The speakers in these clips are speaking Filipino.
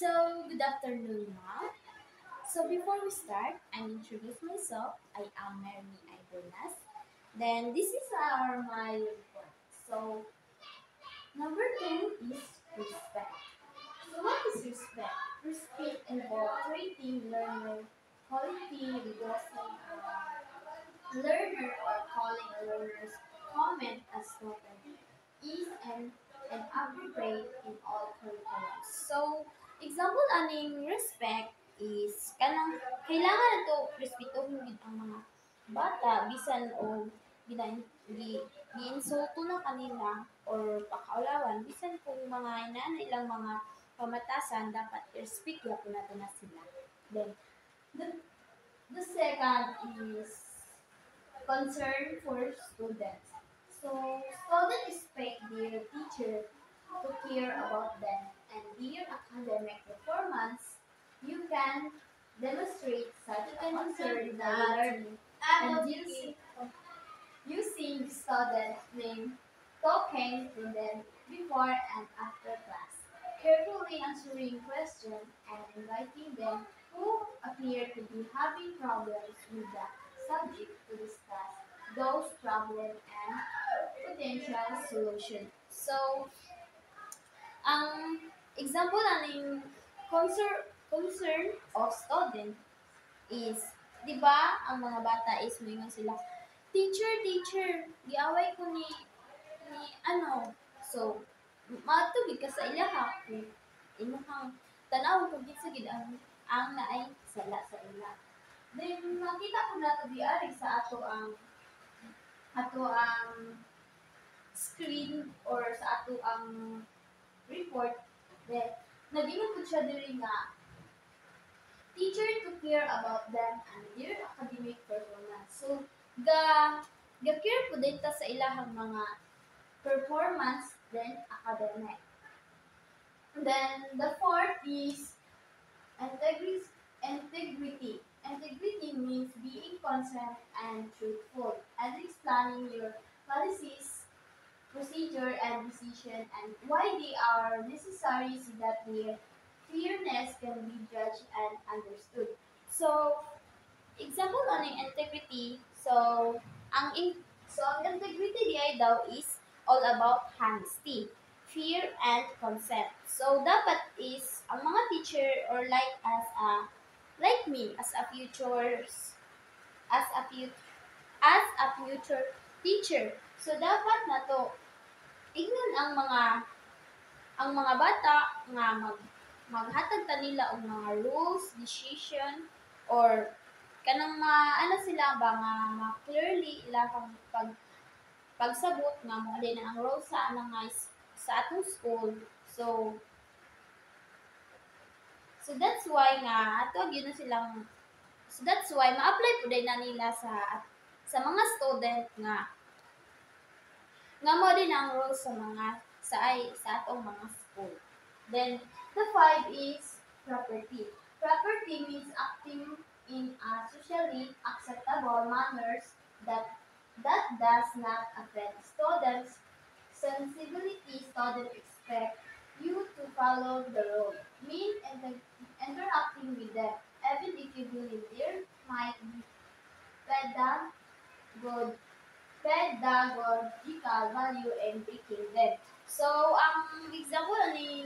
Good afternoon, ma'am. So, before we start, I introduce myself. I am Mary Idonas. Then, this is my report. So, number two is respect. So, what is respect? Respect involves treating learner, quality, reducing learner, or calling a learner's comment as spoken is and appropriate in all curriculums. So, example aning respect is kanang kailangan to respetuhin gid ang mga bata bisan o giinsulto na kanila or pakaulawan bisan kung mga inana ilang mga pamatasan dapat i-respect gyapon nato na sila. Then the second is concern for students. So, students expect their teacher to care about them and their academic performance. You can demonstrate such concern by learning and using the student name, talking to them before and after class, carefully answering questions and inviting them who appear to be having problems with the subject to discuss those problems and potential solution. So, ang example aning concern of student is, di ba, ang mga bata is moingon sila, teacher, teacher, giaway ko ni ano. So, matugid ka sa ilaha kung imong tanaw kung gid sa gid ang naay sala sa ila. Then makita ko nato diari sa ato ang screen or sa ato ang report that nagingon po siya diri nga teacher to care about them and their academic performance. So, ga-care po dito sa ilahang mga performance then academic. And then the fourth is integrity. Integrity means being constant and truthful, and explaining your policies, procedure, and decision, and why they are necessary so that their fairness can be judged and understood. So, example on yung integrity, ang integrity di daw is all about honesty, fear, and consent. So, dapat is, ang mga teacher or like me, as a future, as a future teacher. So, dapat na to, ignon ang mga bata nga maghatag ta nila og mga rules, decision, or kanang ano sila ba nga clearly ilahang pagsabot nga mo din ang rules sa sa atong school. So that's why nga ato gyud na silang so that's why ma-apply pud na nila sa mga student nga mo din ang rules sa atong mga school. Then the five is property. Property means acting in a socially acceptable manners that does not affect students' sensibility. Students expect you to follow the rule, mean interacting with them, even if you believe there might be pedagog pedagogical value in breaking them. So, ang example ni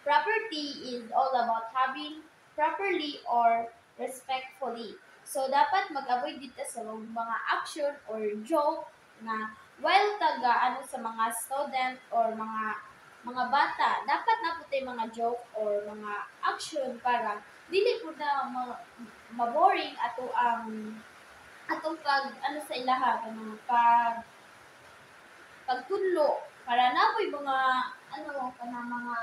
property is all about having properly or respectfully. So, dapat mag-avoid dito sa mga action or joke na while ano sa mga student or mga bata, dapat na po mga joke or mga action para dili po na maboring ato ang atong ano sa ilaha kanang pagtudlo para napoy mga ano kanang mga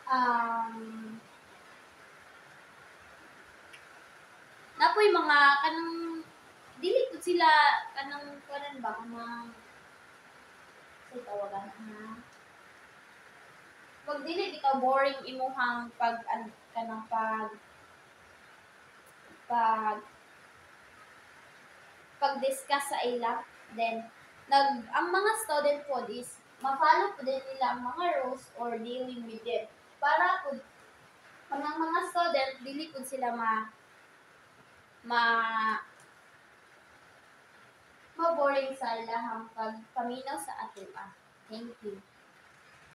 um, napoy mga kanang dili pud sila kanang kanan ba kanang sa tawagan na pag dili bitaw boring imuhang kanang pag pag-discuss sa ila, then ang mga student po is ma-follow po din nila ang mga rules or dealing with them. Para po, kanang mga student, dili po sila ma ma-boring sa ilahang pagpaminaw sa atua. Thank you.